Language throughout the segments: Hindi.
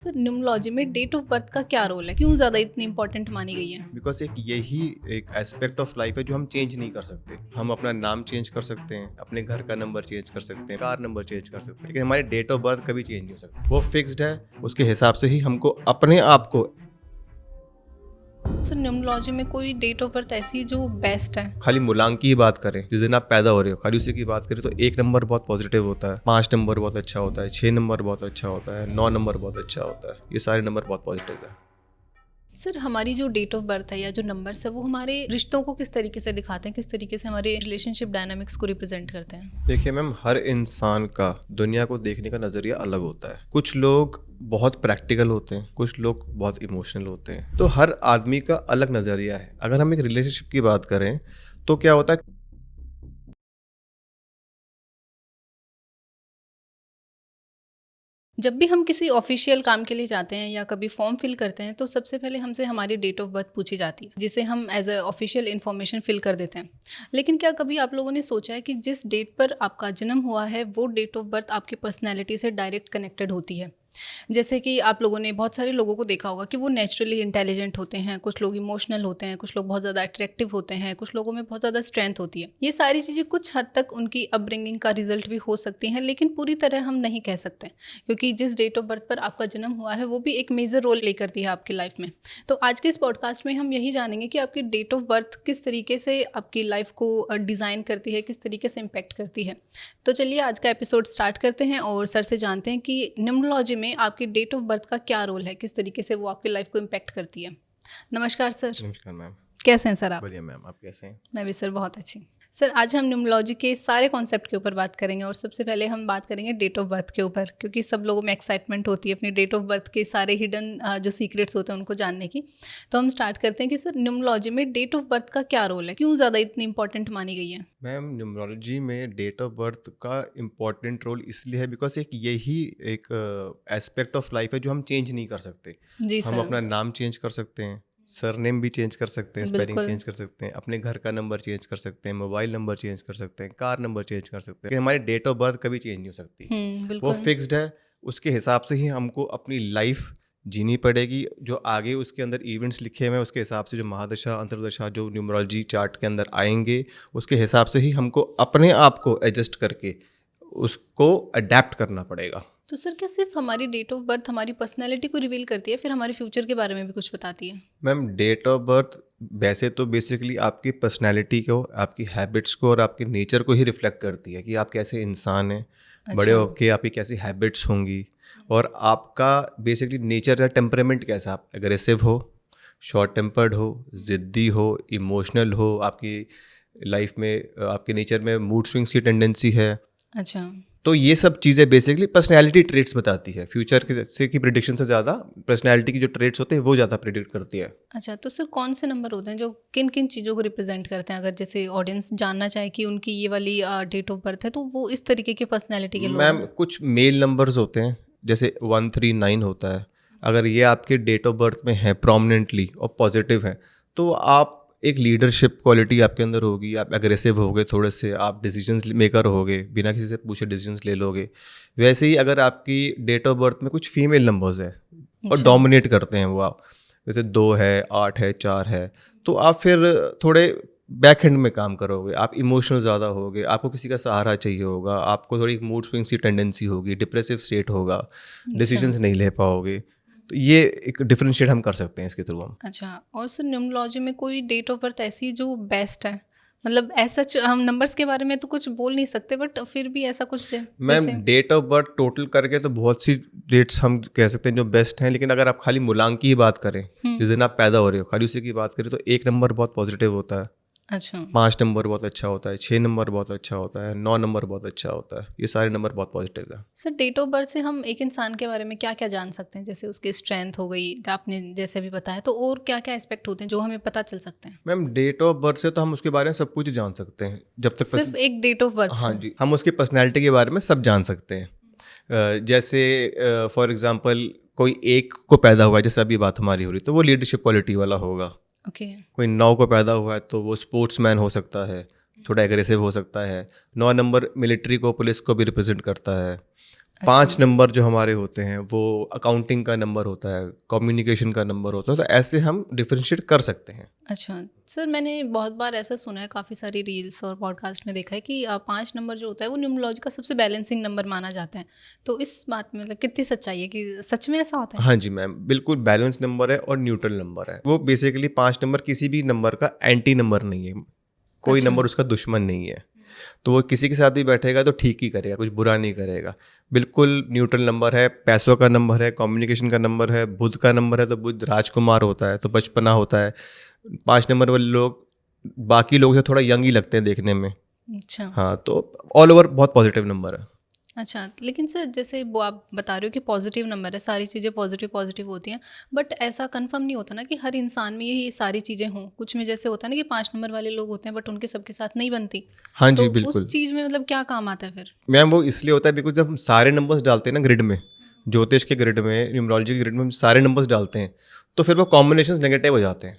सर न्यूमरोलॉजी में डेट ऑफ बर्थ का क्या रोल है? क्यों ज़्यादा इतनी इंपॉर्टेंट मानी गई है? बिकॉज यही एक एस्पेक्ट ऑफ लाइफ है जो हम चेंज नहीं कर सकते। हम अपना नाम चेंज कर सकते हैं, अपने घर का नंबर चेंज कर सकते हैं, कार नंबर चेंज कर सकते हैं, लेकिन हमारी डेट ऑफ बर्थ कभी चेंज नहीं हो सकती। वो फिक्स्ड है। उसके हिसाब से ही हमको अपने आप को सर न्यूमरोलॉजी में कोई डेट ऑफ बर्थ ऐसी है जो बेस्ट है? खाली मूलांक की ही बात करें, जिस दिन आप पैदा हो रहे हो खाली उसी की बात करें तो 1 नंबर बहुत पॉजिटिव होता है, 5 नंबर बहुत अच्छा होता है, 6 नंबर बहुत अच्छा होता है, 9 नंबर बहुत अच्छा होता है। ये सारे नंबर बहुत पॉजिटिव है। सर हमारी जो डेट ऑफ बर्थ है या जो नंबर्स है वो हमारे रिश्तों को किस तरीके से दिखाते हैं, किस तरीके से हमारे रिलेशनशिप डायनामिक्स को रिप्रेजेंट करते हैं? देखिए मैम, हर इंसान का दुनिया को देखने का नज़रिया अलग होता है। कुछ लोग बहुत प्रैक्टिकल होते हैं, कुछ लोग बहुत इमोशनल होते हैं, तो हर आदमी का अलग नज़रिया है। अगर हम एक रिलेशनशिप की बात करें तो क्या होता है, जब भी हम किसी ऑफिशियल काम के लिए जाते हैं या कभी फॉर्म फिल करते हैं तो सबसे पहले हमसे हमारी डेट ऑफ बर्थ पूछी जाती है, जिसे हम as a official information fill कर देते हैं। लेकिन क्या कभी आप लोगों ने सोचा है कि जिस डेट पर आपका जन्म हुआ है वो डेट ऑफ बर्थ आपकी पर्सनैलिटी से डायरेक्ट कनेक्टेड होती है? जैसे कि आप लोगों ने बहुत सारे लोगों को देखा होगा कि वो नेचुरली इंटेलिजेंट होते हैं, कुछ लोग इमोशनल होते हैं, कुछ लोग बहुत ज़्यादा अट्रैक्टिव होते हैं, कुछ लोगों में बहुत ज़्यादा स्ट्रेंथ होती है। ये सारी चीज़ें कुछ हद तक उनकी अपब्रिंगिंग का रिजल्ट भी हो सकती हैं, लेकिन पूरी तरह हम नहीं कह सकते, क्योंकि जिस डेट ऑफ बर्थ पर आपका जन्म हुआ है वो भी एक मेजर रोल प्ले करती है आपकी लाइफ में। तो आज के इस पॉडकास्ट में हम यही जानेंगे कि आपकी डेट ऑफ बर्थ किस तरीके से आपकी लाइफ को डिज़ाइन करती है, किस तरीके से इम्पेक्ट करती है। तो चलिए आज का एपिसोड स्टार्ट करते हैं और सर से जानते हैं कि न्यूमरोलॉजी में आपकी डेट ऑफ बर्थ का क्या रोल है, किस तरीके से वो आपकी लाइफ को इम्पेक्ट करती है। नमस्कार सर। नमस्कार मैम। कैसे हैं सर आप? बढ़िया मैम, आप कैसे हैं? मैं भी सर बहुत अच्छी। सर आज हम न्यूमरोलॉजी के सारे कॉन्सेप्ट के ऊपर बात करेंगे और सबसे पहले हम बात करेंगे डेट ऑफ बर्थ के ऊपर, क्योंकि सब लोगों में एक्साइटमेंट होती है अपनी डेट ऑफ बर्थ के सारे हिडन जो सीक्रेट्स होते हैं उनको जानने की। तो हम स्टार्ट करते हैं कि सर न्यूमरोलॉजी में डेट ऑफ बर्थ का क्या रोल है, क्यों ज़्यादा इतनी इंपॉर्टेंट मानी गई है? मैम, न्यूमरोलॉजी में डेट ऑफ बर्थ का इम्पोर्टेंट रोल इसलिए है बिकॉज यही एक एस्पेक्ट ऑफ लाइफ है जो हम चेंज नहीं कर सकते। जी हम सर। अपना नाम चेंज कर सकते हैं, सरनेम भी चेंज कर सकते हैं, स्पेलिंग बिल्कुल। चेंज कर सकते हैं, अपने घर का नंबर चेंज कर सकते हैं, मोबाइल नंबर चेंज कर सकते हैं, कार नंबर चेंज कर सकते हैं, लेकिन हमारी डेट ऑफ बर्थ कभी चेंज नहीं हो सकती। वो बिल्कुल। फिक्स्ड है। उसके हिसाब से ही हमको अपनी लाइफ जीनी पड़ेगी। जो आगे उसके अंदर इवेंट्स लिखे हुए हैं उसके हिसाब से, जो महादशा अंतर्दशा जो न्यूमरोलॉजी चार्ट के अंदर आएंगे उसके हिसाब से ही हमको अपने आप को एडजस्ट करके उसको अडेप्ट करना पड़ेगा। तो सर क्या सिर्फ हमारी डेट ऑफ बर्थ हमारी पर्सनैलिटी को रिवील करती है, फिर हमारे फ्यूचर के बारे में भी कुछ बताती है? मैम, डेट ऑफ बर्थ वैसे तो बेसिकली आपकी पर्सनैलिटी को, आपकी हैबिट्स को और आपके नेचर को ही रिफ्लेक्ट करती है कि आप कैसे इंसान हैं। बड़े अच्छा। होके आपकी कैसी हैबिट्स होंगी और आपका बेसिकली नेचर या टेम्परामेंट कैसा, आप एग्रेसिव हो, शॉर्ट टेम्पर्ड हो, ज़िद्दी हो, इमोशनल हो, आपकी लाइफ में आपके नेचर में मूड स्विंग्स की टेंडेंसी है। अच्छा। तो ये सब चीज़ें बेसिकली पर्सनैलिटी ट्रेट्स बताती है। फ्यूचर की प्रिडिक्शन से ज़्यादा पर्सनैलिटी की जो ट्रेट्स होते हैं वो ज़्यादा प्रिडिक्ट करती है। अच्छा, तो सर कौन से नंबर होते हैं जो किन किन चीज़ों को रिप्रेजेंट करते हैं? अगर जैसे ऑडियंस जानना चाहे कि उनकी ये वाली डेट ऑफ बर्थ है तो वो इस तरीके की पर्सनैलिटी के लोग मैम, हैं? कुछ मेल नंबर्स होते हैं, जैसे 139 होता है। अगर ये आपके डेट ऑफ बर्थ में है प्रोमिनेंटली और पॉजिटिव है तो आप एक लीडरशिप क्वालिटी आपके अंदर होगी, आप एग्रेसिव होगे, थोड़े से आप डिसीजंस मेकर होगे, बिना किसी से पूछे डिसीजंस ले लोगे। वैसे ही अगर आपकी डेट ऑफ बर्थ में कुछ फीमेल नंबर्स हैं और अच्छा। डोमिनेट करते हैं वो, आप जैसे 2 है, 8 है, 4 है, तो आप फिर थोड़े बैक हैंड में काम करोगे, आप इमोशनल ज़्यादा होगे, आपको किसी का सहारा चाहिए होगा, आपको थोड़ी मूड स्विंग्स की टेंडेंसी होगी, डिप्रेसिव स्टेट होगा, डिसीजंस नहीं ले पाओगे। तो ये एक डिफरेंशिएट हम कर सकते हैं इसके थ्रू हम। अच्छा, और सर न्यूमरोलॉजी में कोई डेट ऑफ बर्थ ऐसी जो बेस्ट है? मतलब ऐसा हम नंबर्स के बारे में तो कुछ बोल नहीं सकते, बट फिर भी ऐसा कुछ मैम, जैसे। डेट ऑफ बर्थ टोटल करके तो बहुत सी डेट्स हम कह सकते हैं जो बेस्ट हैं, लेकिन अगर आप खाली मूलांक की ही बात करें, जिस दिन आप पैदा हो रहे हो खाली उसी की बात करें तो 1 नंबर बहुत पॉजिटिव होता है, अच्छा। 5 नंबर बहुत अच्छा होता है, 6 नंबर बहुत अच्छा होता है, 9 नंबर बहुत अच्छा होता है। ये सारे नंबर बहुत पॉजिटिव है। सर डेट ऑफ बर्थ से हम एक इंसान के बारे में क्या क्या जान सकते हैं? जैसे उसकी स्ट्रेंथ हो गई, जो आपने जैसे भी बताया, तो और क्या क्या एस्पेक्ट होते हैं जो हमें पता चल सकते हैं मैम, डेट ऑफ बर्थ से तो हम उसके बारे में सब कुछ जान सकते हैं जब तक सिर्फ एक डेट ऑफ बर्थ हाँ से? जी, हम उसकी पर्सनैलिटी के बारे में सब जान सकते हैं। जैसे फॉर एग्जांपल कोई एक को पैदा हुआ है, जैसे अभी बात हमारी हो रही, तो वो लीडरशिप क्वालिटी वाला होगा। ओके। कोई 9 को पैदा हुआ है तो वो स्पोर्ट्समैन हो सकता है, थोड़ा एग्रेसिव हो सकता है। 9 नंबर मिलिट्री को, पुलिस को भी रिप्रेजेंट करता है। 5 नंबर जो हमारे होते हैं वो अकाउंटिंग का नंबर होता है, कम्युनिकेशन का नंबर होता है, तो ऐसे हम डिफरेंशिएट कर सकते हैं। अच्छा सर, मैंने बहुत बार ऐसा सुना है, काफ़ी सारी रील्स और पॉडकास्ट में देखा है कि 5 नंबर जो होता है वो न्यूमरोलॉजी का सबसे बैलेंसिंग नंबर माना जाता है। तो इस बात में मतलब कितनी सच्चाई है कि सच में ऐसा होता है? हाँ जी मैम, बिल्कुल बैलेंस नंबर है और न्यूट्रल नंबर है। वो बेसिकली 5 नंबर किसी भी नंबर का एंटी नंबर नहीं है, कोई अच्छा। नंबर उसका दुश्मन नहीं है। तो वो किसी के साथ भी बैठेगा तो ठीक ही करेगा, कुछ बुरा नहीं करेगा। बिल्कुल न्यूट्रल नंबर है, पैसों का नंबर है, कम्युनिकेशन का नंबर है, बुध का नंबर है तो बुध राजकुमार होता है, तो बचपना होता है। 5 नंबर वाले लोग बाकी लोगों से थोड़ा यंग ही लगते हैं देखने में। अच्छा। हाँ, तो ऑल ओवर बहुत पॉजिटिव नंबर है। अच्छा, लेकिन सर जैसे वो आप बता रहे हो कि पॉजिटिव नंबर है, सारी चीज़ें पॉजिटिव पॉजिटिव होती हैं, बट ऐसा कंफर्म नहीं होता ना कि हर इंसान में ये सारी चीज़ें हों। कुछ में जैसे होता है ना कि 5 नंबर वाले लोग होते हैं बट उनके सबके साथ नहीं बनती। हाँ तो जी, उस बिल्कुल। चीज़ में मतलब क्या काम आता है फिर? मैम वो इसलिए होता है बिकॉज जब हम सारे नंबर्स डालते हैं ना ग्रिड में, ज्योतिष के ग्रिड में, न्यूमरोलॉजी के ग्रिड में हम सारे नंबर्स डालते हैं, तो फिर वो कॉम्बिनेशंस नेगेटिव हो जाते हैं।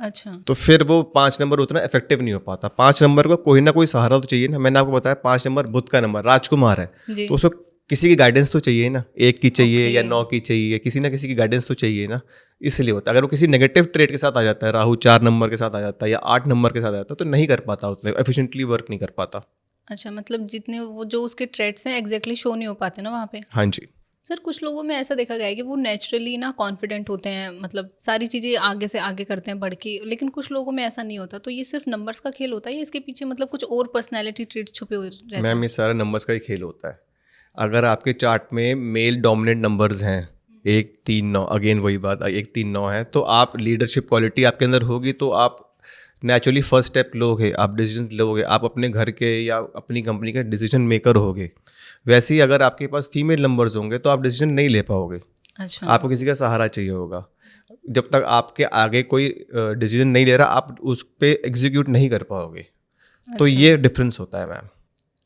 अच्छा। तो फिर वो 5 नंबर उतना इफेक्टिव नहीं हो पाता। 5 नंबर को कोई ना कोई सहारा तो चाहिए ना। मैंने आपको बताया 5 नंबर बुध का नंबर राजकुमार है, जी। तो उसको किसी की गाइडेंस तो चाहिए ना, 1 की चाहिए ओके। या 9 की चाहिए, किसी ना किसी की गाइडेंस तो चाहिए ना। इसलिए होता है। अगर वो किसी नेगेटिव ट्रेड के साथ आ जाता है, राहु 4 नंबर के साथ आ जाता है या 8 नंबर के साथ आ जाता है, तो नहीं कर पाता, उतने एफिशिएंटली वर्क नहीं कर पाता। अच्छा, मतलब जितने वो जो उसके ट्रेड्स हैं एग्जैक्टली शो नहीं हो पाते ना वहाँ पे। हाँ जी। सर कुछ लोगों में ऐसा देखा गया है कि वो नेचुरली ना कॉन्फिडेंट होते हैं, मतलब सारी चीज़ें आगे से आगे करते हैं बढ़ के, लेकिन कुछ लोगों में ऐसा नहीं होता। तो ये सिर्फ नंबर्स का खेल होता है या इसके पीछे मतलब कुछ और पर्सनैलिटी ट्रेट्स छुपे हुए रहते मैम हैं? ये सारा नंबर्स का ही खेल होता है। अगर आपके चार्ट में मेल डोमिनेंट नंबर्स हैं 1 3 9, अगेन वही बात, 1 3 9 है, तो आप लीडरशिप क्वालिटी आपके अंदर होगी तो आप नेचुरली फर्स्ट स्टेप लोगे, आप डिसीजन लोगे, आप अपने घर के या अपनी कंपनी के डिसीजन मेकर होगे। वैसे ही अगर आपके पास फीमेल नंबर्स होंगे तो आप डिसीजन नहीं ले पाओगे, अच्छा। आपको किसी का सहारा चाहिए होगा। जब तक आपके आगे कोई डिसीजन नहीं ले रहा, आप उस पर एग्जीक्यूट नहीं कर पाओगे। तो अच्छा। ये डिफरेंस होता है मैम।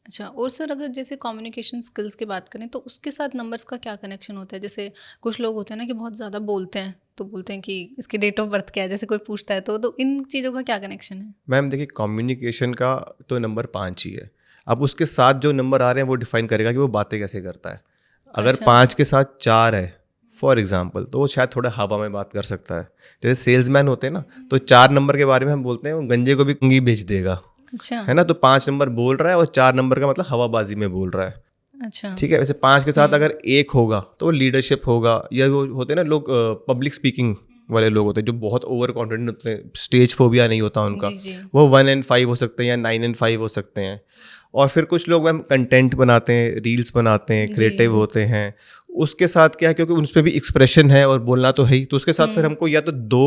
अच्छा, और सर अगर जैसे कम्युनिकेशन स्किल्स की बात करें तो उसके साथ नंबर्स का क्या कनेक्शन होता है? जैसे कुछ लोग होते हैं ना कि बहुत ज़्यादा बोलते हैं, तो बोलते हैं कि इसकी डेट ऑफ बर्थ क्या है, जैसे कोई पूछता है तो इन चीज़ों का क्या कनेक्शन है? मैम देखिए, कम्युनिकेशन का तो नंबर 5 ही है। अब उसके साथ जो नंबर आ रहे हैं वो डिफाइन करेगा कि वो बातें कैसे करता है। अगर अच्छा। 5 के साथ 4 है फॉर एग्जांपल, तो वो शायद थोड़ा हवा में बात कर सकता है। जैसे सेल्समैन होते हैं ना, तो 4 नंबर के बारे में हम बोलते हैं वो गंजे को भी कंघी बेच देगा, अच्छा। है ना। तो 5 नंबर बोल रहा है और 4 नंबर का मतलब हवाबाजी में बोल रहा है। अच्छा। ठीक है। वैसे 5 के साथ अगर 1 होगा तो वो लीडरशिप होगा, या वो होते हैं ना लोग पब्लिक स्पीकिंग वाले लोग होते हैं जो बहुत ओवर कॉन्फिडेंट होते हैं, स्टेज फोबिया नहीं होता उनका, जी जी। वो 1 and 5 हो सकते हैं या 9 and 5 हो सकते हैं। और फिर कुछ लोग मैम कंटेंट बनाते हैं, रील्स बनाते हैं, क्रिएटिव जी। होते हैं। उसके साथ क्या है, क्योंकि उन पर भी एक्सप्रेशन है और बोलना तो है ही, तो उसके साथ फिर हमको या तो 2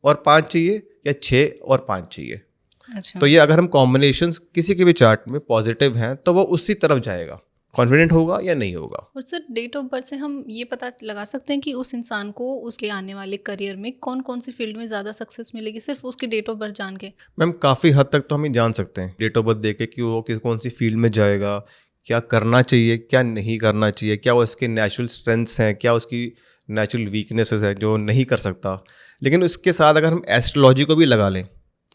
और 5 चाहिए या 6 और 5 चाहिए। अच्छा। तो ये अगर हम कॉम्बिनेशंस किसी के भी चार्ट में पॉजिटिव हैं तो वो उसी तरफ जाएगा, कॉन्फिडेंट होगा या नहीं होगा। और सर डेट ऑफ बर्थ से हम ये पता लगा सकते हैं कि उस इंसान को उसके आने वाले करियर में कौन कौन सी फील्ड में ज़्यादा सक्सेस मिलेगी सिर्फ उसकी डेट ऑफ बर्थ जान के? मैम काफ़ी हद तक तो हम ये जान सकते हैं डेट ऑफ बर्थ देख के कि वो कौन सी फील्ड में जाएगा, क्या करना चाहिए, क्या नहीं करना चाहिए, क्या वो उसके नेचुरल स्ट्रेंथ्स हैं, क्या उसकी नेचुरल वीकनेसेस हैं जो नहीं कर सकता। लेकिन उसके साथ अगर हम एस्ट्रोलॉजी को भी लगा लें,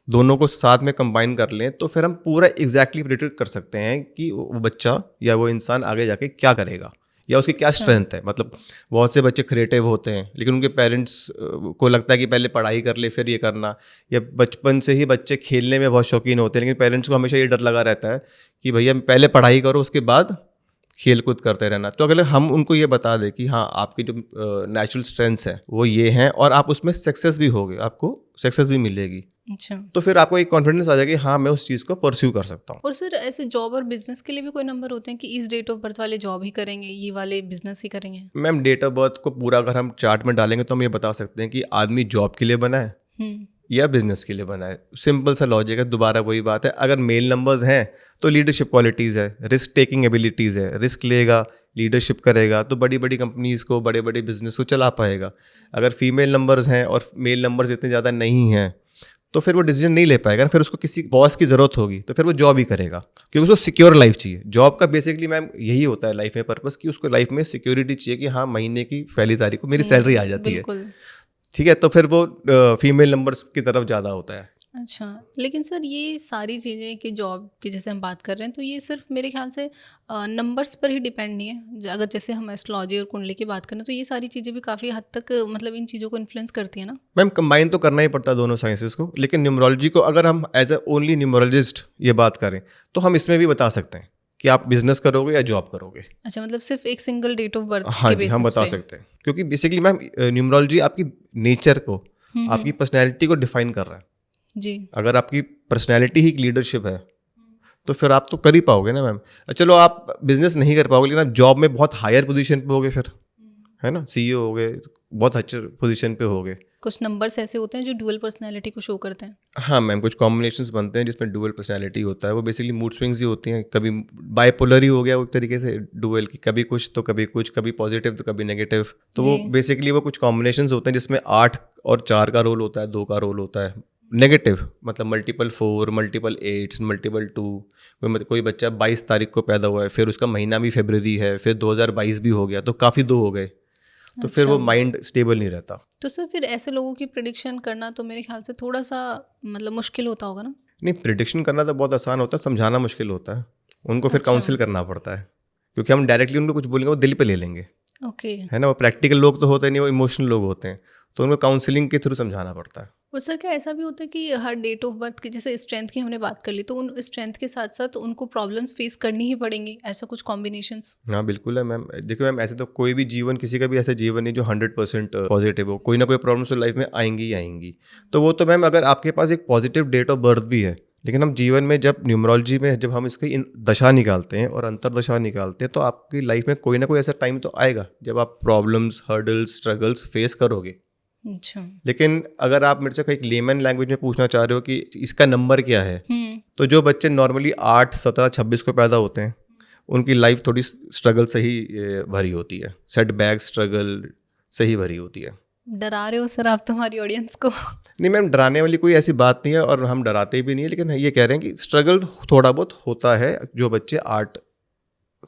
दोनों को साथ में कंबाइन कर लें, तो फिर हम पूरा एग्जैक्टली प्रिडिक्ट कर सकते हैं कि वो बच्चा या वो इंसान आगे जाके क्या करेगा या उसकी क्या अच्छा। स्ट्रेंथ है। मतलब बहुत से बच्चे क्रिएटिव होते हैं लेकिन उनके पेरेंट्स को लगता है कि पहले पढ़ाई कर ले फिर ये करना, या बचपन से ही बच्चे खेलने में बहुत शौकीन होते हैं लेकिन पेरेंट्स को हमेशा ये डर लगा रहता है कि भैया पहले पढ़ाई करो उसके बाद खेल कूद करते रहना। तो अगर हम उनको ये बता दें कि हाँ आपकी जो नेचुरल स्ट्रेंथ्स हैं वो ये हैं और आप उसमें सक्सेस भी होगे, आपको सक्सेस भी मिलेगी, अच्छा। तो फिर आपको एक कॉन्फिडेंस आ जाएगा कि हाँ मैं उस चीज़ को परस्यू कर सकता हूँ। और सर ऐसे जॉब और बिजनेस के लिए भी कोई नंबर होते हैं कि इस डेट ऑफ बर्थ वाले जॉब ही करेंगे, ये वाले बिजनेस ही करेंगे? मैम डेट ऑफ बर्थ को पूरा अगर हम चार्ट में डालेंगे तो हम ये बता सकते हैं कि आदमी जॉब के लिए बना है या बिजनेस के लिए बना है। सिंपल सा लॉजिक है, दोबारा वही बात है। अगर मेल नंबर्स हैं तो लीडरशिप क्वालिटीज़ है, रिस्क टेकिंग एबिलिटीज़ है, रिस्क लेगा, लीडरशिप करेगा तो बड़ी बड़ी कंपनीज़ को, बड़े बड़े बिजनेस को चला पाएगा। अगर फीमेल नंबर्स हैं और मेल नंबर्स इतने ज़्यादा नहीं हैं तो फिर वो डिसीजन नहीं ले पाएगा, फिर उसको किसी बॉस की ज़रूरत होगी तो फिर वो जॉब ही करेगा, क्योंकि उसको सिक्योर लाइफ चाहिए। जॉब का बेसिकली मैम यही होता है लाइफ में पर्पस, कि उसको लाइफ में सिक्योरिटी चाहिए कि हाँ महीने की पहली तारीख को मेरी सैलरी आ जाती है। बिल्कुल। ठीक है, तो फिर वो फीमेल नंबर्स की तरफ ज़्यादा होता है। अच्छा, लेकिन सर ये सारी चीज़ें कि जॉब की जैसे हम बात कर रहे हैं, तो ये सिर्फ़ मेरे ख़्याल से नंबर्स पर ही डिपेंड नहीं है। ज अगर जैसे हम एस्ट्रोलॉजी और कुंडली की बात करें, तो ये सारी चीज़ें भी काफ़ी हद तक मतलब इन चीज़ों को इन्फ्लुएंस करती हैं ना? मैम कंबाइन तो करना ही पड़ता है दोनों साइंसेस को, लेकिन न्यूमरोलॉजी को अगर हम एज अ ओनली न्यूमरोलॉजिस्ट ये बात करें तो हम इसमें भी बता सकते हैं कि आप बिजनेस करोगे या जॉब करोगे। अच्छा, मतलब सिर्फ़ एक सिंगल डेट ऑफ बर्थ हाँ के जी, हम बेसिस बता पे? सकते हैं क्योंकि बेसिकली मैम न्यूमरोलॉजी आपकी नेचर को, हुँ, आपकी हुँ। पर्सनैलिटी को डिफाइन कर रहा है। जी। अगर आपकी पर्सनैलिटी ही एक लीडरशिप है तो फिर आप तो कर ही पाओगे ना मैम। चलो आप बिजनेस नहीं कर पाओगे लेकिन आप जॉब में बहुत हायर पोजीशन पे होगे फिर, है ना, सीईओ हो गए, बहुत अच्छे पोजीशन पे हो गए। कुछ नंबर्स ऐसे होते हैं जो ड्यूअल पर्सनैलिटी को शो करते हैं। हाँ मैम, कुछ कॉम्बिनेशंस बनते हैं जिसमें डुअल पर्सनैलिटी होता है। वो बेसिकली मूड स्विंग्स ही होती हैं, कभी बाइपोलर ही हो गया वो एक तरीके से डुअल की, कभी कुछ तो कभी कुछ, कभी पॉजिटिव तो कभी नेगेटिव। तो वो जी। बेसिकली वो कुछ कॉम्बिनेशंस होते हैं जिसमें 8 और 4 का रोल होता है, 2 का रोल होता है। नेगेटिव मतलब मल्टीपल 4, मल्टीपल 8, मल्टीपल 2। कोई बच्चा 22 तारीख को पैदा हुआ है, फिर उसका महीना भी फरवरी है, फिर 2022 भी हो गया, तो काफ़ी 2 हो गए, तो फिर वो अच्छा। माइंड स्टेबल नहीं रहता। तो सर फिर ऐसे लोगों की प्रिडिक्शन करना तो मेरे ख़्याल से थोड़ा-सा मतलब मुश्किल होता होगा ना? नहीं, प्रिडिक्शन करना तो बहुत आसान होता है, समझाना मुश्किल होता है। उनको फिर अच्छा, काउंसिल करना पड़ता है, क्योंकि हम डायरेक्टली उनको कुछ बोलेंगे वो दिल पे ले लेंगे, ओके। है ना। वो प्रैक्टिकल लोग तो होते नहीं, वो इमोशनल लोग होते हैं, तो उनको काउंसलिंग के थ्रू समझाना पड़ता है। और सर क्या ऐसा भी होता है कि हर डेट ऑफ बर्थ की जैसे स्ट्रेंथ की हमने बात कर ली, तो उन स्ट्रेंथ के साथ-साथ उनको प्रॉब्लम्स फेस करनी ही पड़ेंगी, ऐसा कुछ कॉम्बिनेशंस? हाँ बिल्कुल है मैम। देखिए मैम, ऐसे तो कोई भी जीवन, किसी का भी ऐसा जीवन नहीं जो 100% पॉजिटिव हो। कोई ना कोई प्रॉब्लम्स तो लाइफ में आएंगी ही आएंगी। तो वो तो मैम, अगर आपके पास एक पॉजिटिव डेट ऑफ बर्थ भी है, लेकिन हम जीवन में जब न्यूमरोलॉजी में जब हम इसकी दशा निकालते हैं और अंतरदशा निकालते हैं, तो आपकी लाइफ में कोई ना कोई ऐसा टाइम तो आएगा जब आप प्रॉब्लम्स, हर्डल्स, स्ट्रगल्स फेस करोगे। अच्छा। लेकिन अगर आप मेरे से एक लेमन लैंग्वेज में पूछना चाह रहे हो कि इसका नंबर क्या है, हुँ। तो जो बच्चे नॉर्मली 8, 17, 26 को पैदा होते हैं, उनकी लाइफ थोड़ी स्ट्रगल से ही भरी होती है, सेटबैक, स्ट्रगल से ही भरी होती है। डरा रहे हो सर आप तो हमारी ऑडियंस को। नहीं मैम, डराने वाली कोई ऐसी बात नहीं है और हम डराते भी नहीं है, लेकिन ये कह रहे हैं कि स्ट्रगल थोड़ा बहुत होता है जो बच्चे 8,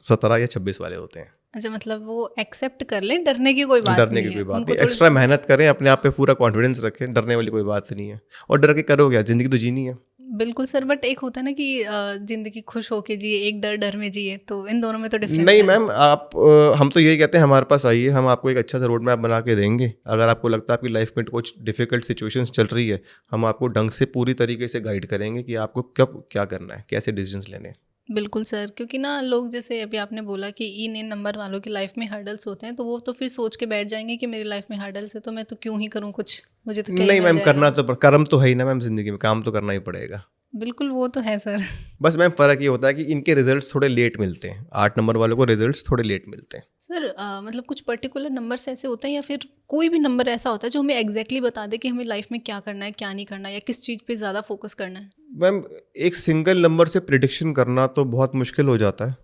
17 या 26 वाले होते हैं। अच्छा, मतलब वो एक्सेप्ट कर लें, डरने की कोई बात डरने नहीं की है। कोई बात उनको नहीं, थोड़ी एक्स्ट्रा मेहनत करें, अपने आप पे पूरा कॉन्फिडेंस रखें, डरने वाली कोई बात नहीं है। और डर के करोगे क्या, ज़िंदगी तो जीनी है। बिल्कुल सर, बट एक होता है ना कि ज़िंदगी खुश होके जिए, एक डर डर में जिए, तो इन दोनों में तो डिफरेंस नहीं है। मैम, आप हम तो यही कहते हैं हमारे पास आइए, हम आपको एक अच्छा सा रोड मैप बना के देंगे। अगर आपको लगता है आपकी लाइफ में कुछ डिफिकल्ट सिचुएशंस चल रही है, हम आपको ढंग से पूरी तरीके से गाइड करेंगे कि आपको कब क्या करना है, कैसे डिसीजंस लेने हैं। बिल्कुल सर, क्योंकि ना लोग जैसे अभी आपने बोला कि इन नंबर वालों की लाइफ में हर्डल्स होते हैं, तो वो तो फिर सोच के बैठ जाएंगे कि मेरी लाइफ में हर्डल्स है तो मैं तो क्यों ही करूँ कुछ, मुझे तो क्या ही नहीं मिल मैम, करना जाएगा। तो कर्म तो है ही ना मैम, ज़िंदगी में काम तो करना ही पड़ेगा। बिल्कुल, वो तो है सर। बस मैम फ़र्क ये होता है कि इनके रिजल्ट्स थोड़े लेट मिलते हैं, 8 नंबर वालों को रिजल्ट्स थोड़े लेट मिलते हैं। सर मतलब कुछ पर्टिकुलर नंबर्स ऐसे होते हैं या फिर कोई भी नंबर ऐसा होता है जो हमें एग्जैक्टली बता दे कि हमें लाइफ में क्या करना है, क्या नहीं करना है, या किस चीज़ पे ज़्यादा फोकस करना है? मैम, एक सिंगल नंबर से प्रिडिक्शन करना तो बहुत मुश्किल हो जाता है,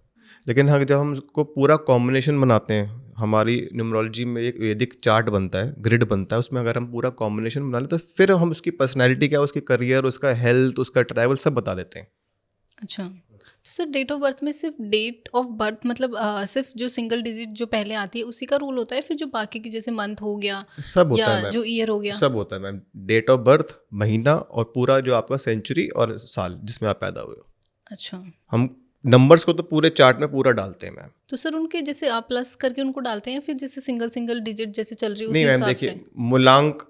लेकिन हाँ, जब हम उसको पूरा कॉम्बिनेशन बनाते हैं, हमारी न्यूमरोलॉजी में एक वैदिक चार्ट बनता है, ग्रिड बनता है, उसमें अगर हम पूरा कॉम्बिनेशन बना लें तो फिर हम उसकी पर्सनैलिटी क्या, उसकी करियर, उसका हेल्थ, उसका ट्रैवल सब बता देते हैं। अच्छा, तो सर डेट ऑफ बर्थ में सिर्फ डेट ऑफ बर्थ मतलब सिर्फ जो सिंगल डिजिट जो पहले आती है उसी का रूल होता है, फिर जो बाकी की जैसे मंथ हो गया सब होता है या मैम, जो ईयर हो गया? सब होता है मैम। डेट ऑफ बर्थ, महीना और पूरा जो आपका सेंचुरी और साल जिसमें आप पैदा हुए हो, अच्छा, हम नंबर्स को तो पूरे चार्ट में पूरा डालते हैं मैम। तो सर उनके जैसे आप प्लस करके उनको डालते हैं, फिर जैसे सिंगल सिंगल डिजिट जैसे चल रही है उसी नहीं मैम, हिसाब देखिए से? मूलांक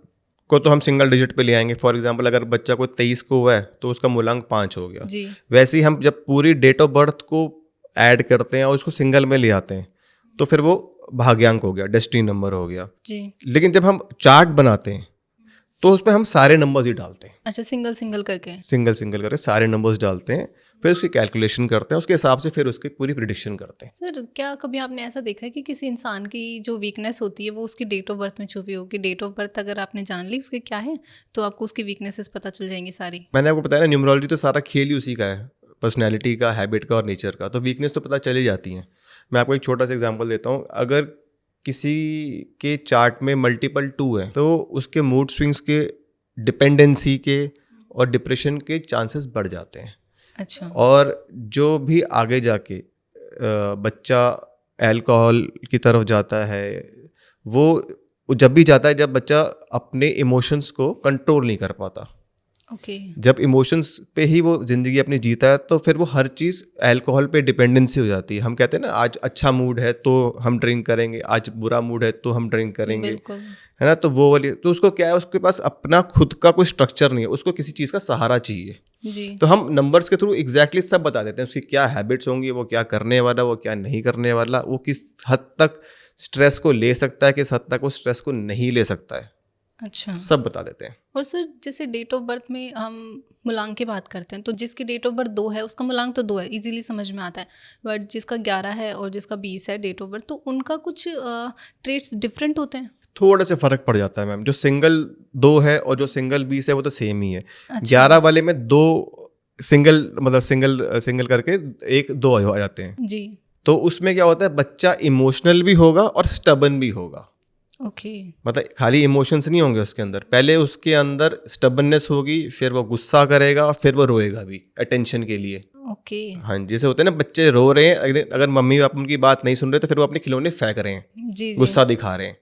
को तो हम सिंगल डिजिट पे ले आएंगे। फॉर एग्जांपल, अगर बच्चा को 23 को हुआ है तो उसका मूलांक 5 हो गया। जी। वैसे ही हम जब पूरी डेट ऑफ बर्थ को ऐड करते हैं और उसको सिंगल में ले आते हैं तो फिर वो भाग्यांक हो गया, डेस्टिनी नंबर हो गया। जी। लेकिन जब हम चार्ट बनाते हैं तो उसमें हम सारे नंबर्स ही डालते हैं, अच्छा, सिंगल सिंगल करके? सिंगल सिंगल करके सारे नंबर्स डालते हैं, फिर उसकी कैलकुलेशन करते हैं, उसके हिसाब से फिर उसकी पूरी प्रिडिक्शन करते हैं। सर क्या कभी आपने ऐसा देखा है कि किसी इंसान की जो वीकनेस होती है वो उसकी डेट ऑफ बर्थ में छुपी हो, कि डेट ऑफ बर्थ अगर आपने जान ली उसके क्या है तो आपको उसकी वीकनेसेस पता चल जाएंगी सारी? मैंने आपको बताया ना, न्यूमरोलॉजी तो सारा खेल ही उसी का है, पर्सनैलिटी का, हैबिट का और नेचर का। तो वीकनेस तो पता चली जाती हैं। मैं आपको एक छोटा सा एग्जांपल देता हूँ। अगर किसी के चार्ट में मल्टीपल 2 है तो उसके मूड स्विंग्स के, डिपेंडेंसी के और डिप्रेशन के चांसेस बढ़ जाते हैं। अच्छा। और जो भी आगे जाके बच्चा अल्कोहल की तरफ जाता है, वो जब भी जाता है जब बच्चा अपने इमोशंस को कंट्रोल नहीं कर पाता। ओके। जब इमोशंस पे ही वो ज़िंदगी अपनी जीता है तो फिर वो हर चीज़ अल्कोहल पे डिपेंडेंसी हो जाती है। हम कहते हैं ना, आज अच्छा मूड है तो हम ड्रिंक करेंगे, आज बुरा मूड है तो हम ड्रिंक करेंगे, बिल्कुल। है ना। तो वो वाली, तो उसको क्या है, उसके पास अपना खुद का कोई स्ट्रक्चर नहीं है, उसको किसी चीज़ का सहारा चाहिए। जी। तो हम नंबर्स के थ्रू एग्जैक्टली सब बता देते हैं, उसकी क्या हैबिट्स होंगी, वो क्या करने वाला, वो क्या नहीं करने वाला, वो किस हद तक स्ट्रेस को ले सकता है, किस हद तक वो स्ट्रेस को नहीं ले सकता है, अच्छा। सब बता देते हैं। और सर जैसे डेट ऑफ बर्थ में हम मूलांक की बात करते हैं, तो जिसकी डेट ऑफ बर्थ 2 है उसका मूलांक तो 2 है, इजीली समझ में आता है। बट जिसका 11 है और जिसका 20 है डेट ऑफ बर्थ, तो उनका कुछ ट्रेट्स डिफरेंट होते हैं। थोड़ा सा फर्क पड़ जाता है मैम। जो सिंगल 2 है और जो सिंगल 20 है वो तो सेम ही है। अच्छा। 11 वाले में 2 सिंगल, मतलब सिंगल करके 1-2 आ जाते हैं। जी। तो उसमें क्या होता है, बच्चा इमोशनल भी होगा और स्टबन भी होगा। ओके। मतलब खाली इमोशंस नहीं होंगे उसके अंदर, पहले उसके अंदर स्टबननेस होगी, फिर वो गुस्सा करेगा, फिर वो रोएगा भी अटेंशन के लिए। ओके। हाँ, जैसे होते हैं ना, बच्चे रो रहे हैं, अगर मम्मी पापा उनकी बात नहीं सुन रहे तो फिर वो अपने खिलौने फेंक रहे हैं, जी जी। गुस्सा दिखा रहे हैं,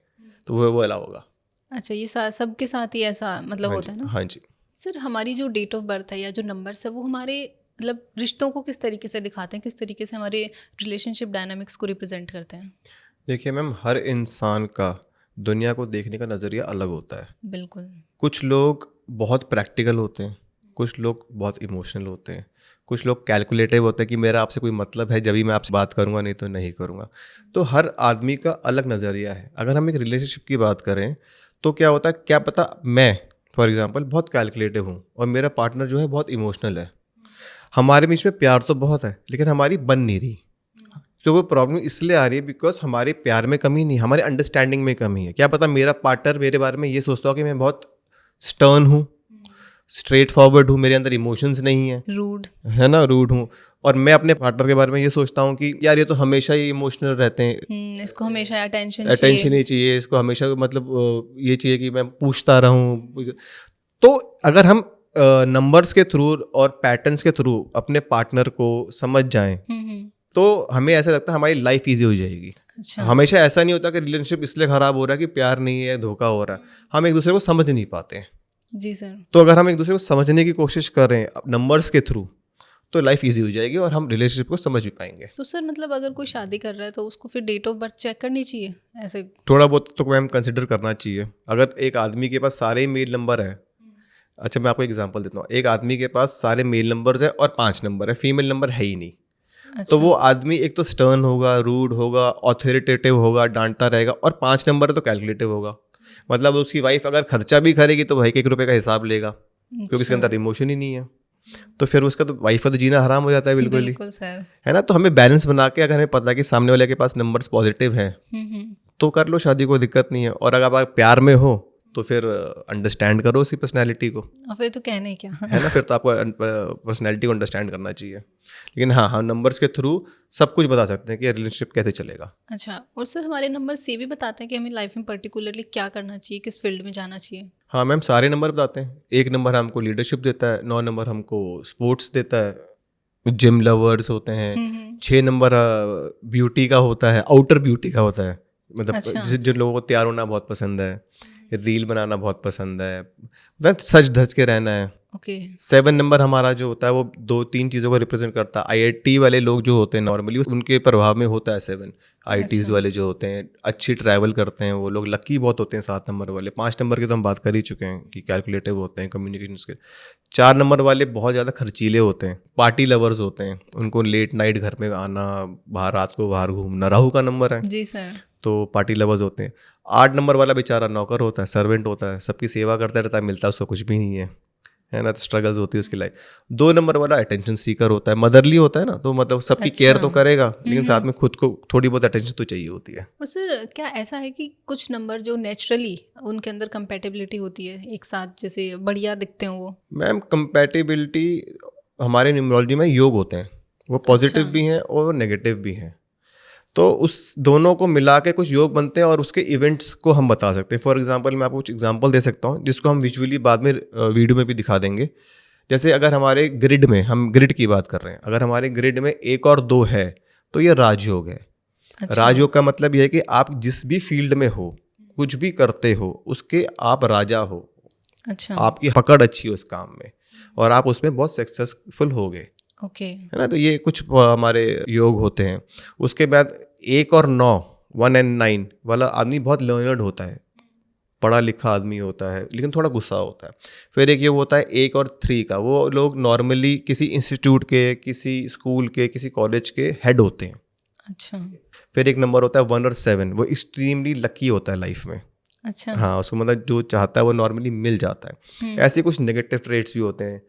तो वो वाला होगा। अच्छा, ये सबके साथ ही ऐसा मतलब हाँ होता है जी, ना। हाँ जी। सर हमारी जो डेट ऑफ बर्थ है या जो नंबर्स है वो हमारे मतलब रिश्तों को किस तरीके से दिखाते हैं, किस तरीके से हमारे रिलेशनशिप डायनामिक्स को रिप्रेजेंट करते हैं। देखिए मैम, हर इंसान का दुनिया को देखने का नज़रिया अलग होता है। बिल्कुल। कुछ लोग बहुत प्रैक्टिकल होते हैं, कुछ लोग बहुत इमोशनल होते हैं, कुछ लोग कैलकुलेटिव होते हैं कि मेरा आपसे कोई मतलब है जब भी मैं आपसे बात करूंगा, नहीं तो नहीं करूंगा। तो हर आदमी का अलग नज़रिया है। अगर हम एक रिलेशनशिप की बात करें तो क्या होता है, क्या पता मैं फॉर एग्जांपल बहुत कैलकुलेटिव हूँ और मेरा पार्टनर जो है बहुत इमोशनल है, हमारे बीच में प्यार तो बहुत है लेकिन हमारी बन नहीं रही। तो वो प्रॉब्लम इसलिए आ रही है बिकॉज हमारे प्यार में कमी नहीं, हमारे अंडरस्टैंडिंग में कमी है। क्या पता मेरा पार्टनर मेरे बारे में ये सोचता हो कि मैं बहुत स्टर्न हूँ, स्ट्रेट फॉरवर्ड हूँ, मेरे अंदर इमोशंस नहीं है, रूड। है ना, रूड हूँ। और मैं अपने पार्टनर के बारे में ये सोचता हूँ कि यार ये तो हमेशा ही इमोशनल रहते हैं, इसको हमेशा अटेंशन अटेंशन ही चाहिए इसको, हमेशा मतलब ये चाहिए कि मैं पूछता रहूँ। तो अगर हम नंबर्स के थ्रू और पैटर्न्स के थ्रू अपने पार्टनर को समझ जाएं तो हमें ऐसा लगता है हमारी लाइफ ईजी हो जाएगी। अच्छा। हमेशा ऐसा नहीं होता कि रिलेशनशिप इसलिए ख़राब हो रहा है कि प्यार नहीं है, धोखा हो रहा है, हम एक दूसरे को समझ नहीं पाते हैं। जी सर। तो अगर हम एक दूसरे को समझने की कोशिश कर रहे हैं नंबर्स के थ्रू तो लाइफ इजी हो जाएगी और हम रिलेशनशिप को समझ भी पाएंगे। तो सर मतलब अगर कोई शादी कर रहा है तो उसको फिर डेट ऑफ बर्थ चेक करनी चाहिए ऐसे? थोड़ा बहुत तो मैम कंसिडर करना चाहिए। अगर एक आदमी के पास सारे मेल नंबर है, अच्छा मैं आपको एग्जांपल देता हूँ, एक आदमी के पास सारे मेल नंबर्स है और 5 नंबर है, फीमेल नंबर है ही नहीं, अच्छा। तो वो आदमी एक तो स्टर्न होगा, रूड होगा, ऑथोरिटेटिव होगा, डांटता रहेगा, और 5 नंबर है तो कैलकुलेटिव होगा। मतलब उसकी वाइफ अगर खर्चा भी करेगी तो भाई 1 रुपये का हिसाब लेगा, क्योंकि उसके अंदर इमोशन ही नहीं है। तो फिर उसका तो वाइफ का तो जीना हराम हो जाता है बिल्कुल ही, बिल्कुल सर। है ना। तो हमें बैलेंस बना के, अगर हमें पता है कि सामने वाले के पास नंबर्स पॉजिटिव हैं तो कर लो शादी, कोई दिक्कत नहीं है। और अगर आप प्यार में हो तो फिर अंडरस्टैंड करो उसकी पर्सनैलिटी को, और फिर तो कहने क्या है ना। फिर तो आपको पर्सनैलिटी को अंडरस्टैंड करना चाहिए। लेकिन हाँ, हम नंबर्स के थ्रू सब कुछ बता सकते हैं कि रिलेशनशिप कैसे चलेगा। अच्छा, और सर हमारे नंबर्स ये भी बताते हैं कि हमें लाइफ में पर्टिकुलरली क्या करना चाहिए, किस फील्ड में जाना चाहिए? हाँ मैम, सारे नंबर बताते हैं। 1 नंबर हमको लीडरशिप देता है, 9 नंबर हमको स्पोर्ट्स देता है, जिम लवर्स होते हैं, 6 नंबर ब्यूटी का होता है, आउटर ब्यूटी का होता है, मतलब अच्छा। जिन लोगों को तैयार होना बहुत पसंद है, रील बनाना बहुत पसंद है, मतलब सज धज के रहना है। ओके। 7 नंबर हमारा जो होता है वो 2-3 चीज़ों को रिप्रेजेंट करता है। IIT वाले लोग जो होते हैं नॉर्मली उनके प्रभाव में होता है 7। IITs अच्छा। वाले जो होते हैं अच्छी ट्रैवल करते हैं, वो लोग लकी बहुत होते हैं। 7 नंबर वाले, 5 नंबर की तो हम बात कर ही चुके हैं कि कैलकुलेटिव होते हैं, कम्युनिकेशन स्किल। 4 नंबर वाले बहुत ज़्यादा खर्चीले होते हैं, पार्टी लवर्स होते हैं, उनको लेट नाइट घर में आना, बाहर रात को बाहर घूमना, राहु का नंबर है जी सर। तो पार्टी लवर्स होते हैं। 8 नंबर वाला बेचारा नौकर होता है, सर्वेंट होता है, सबकी सेवा करता रहता है, मिलता उसको कुछ भी नहीं है ना, तो स्ट्रगल्स होती है उसकी लाइफ। 2 नंबर वाला अटेंशन सीकर होता है, मदरली होता है ना, तो मतलब सबकी केयर तो करेगा लेकिन साथ में खुद को थोड़ी बहुत अटेंशन तो चाहिए होती है। और सर क्या ऐसा है कि कुछ नंबर जो नेचुरली उनके अंदर कंपैटिबिलिटी होती है एक साथ, जैसे बढ़िया दिखते हैं वो? मैम कंपैटिबिलिटी हमारे न्यूमरोलॉजी में योग होते हैं, वो पॉजिटिव भी हैं और नेगेटिव भी हैं, तो उस दोनों को मिला के कुछ योग बनते हैं और उसके इवेंट्स को हम बता सकते हैं। फॉर एग्जांपल मैं आपको कुछ एग्जांपल दे सकता हूँ जिसको हम विजुअली बाद में वीडियो में भी दिखा देंगे। जैसे अगर हमारे ग्रिड में, हम ग्रिड की बात कर रहे हैं, अगर हमारे ग्रिड में 1 और 2 है तो ये राजयोग है। अच्छा। राजयोग का मतलब ये है कि आप जिस भी फील्ड में हो, कुछ भी करते हो, उसके आप राजा हो, अच्छा। आपकी पकड़ अच्छी हो उस काम में और आप उसमें बहुत सक्सेसफुल हो गए, ओके। है ना। तो ये कुछ हमारे योग होते हैं। उसके बाद 1 और 9, 1 and 9 वाला आदमी बहुत लर्नर्ड होता है, पढ़ा लिखा आदमी होता है, लेकिन थोड़ा गुस्सा होता है। फिर एक ये होता है 1 और 3 का, वो लोग नॉर्मली किसी इंस्टीट्यूट के, किसी स्कूल के, किसी कॉलेज के हेड होते हैं। अच्छा। फिर एक नंबर होता है 1 और 7, वो एक्सट्रीमली लकी होता है लाइफ में। अच्छा। हाँ, उसको मतलब जो चाहता है वो नॉर्मली मिल जाता है। ऐसे कुछ नेगेटिव ट्रेड्स भी होते हैं।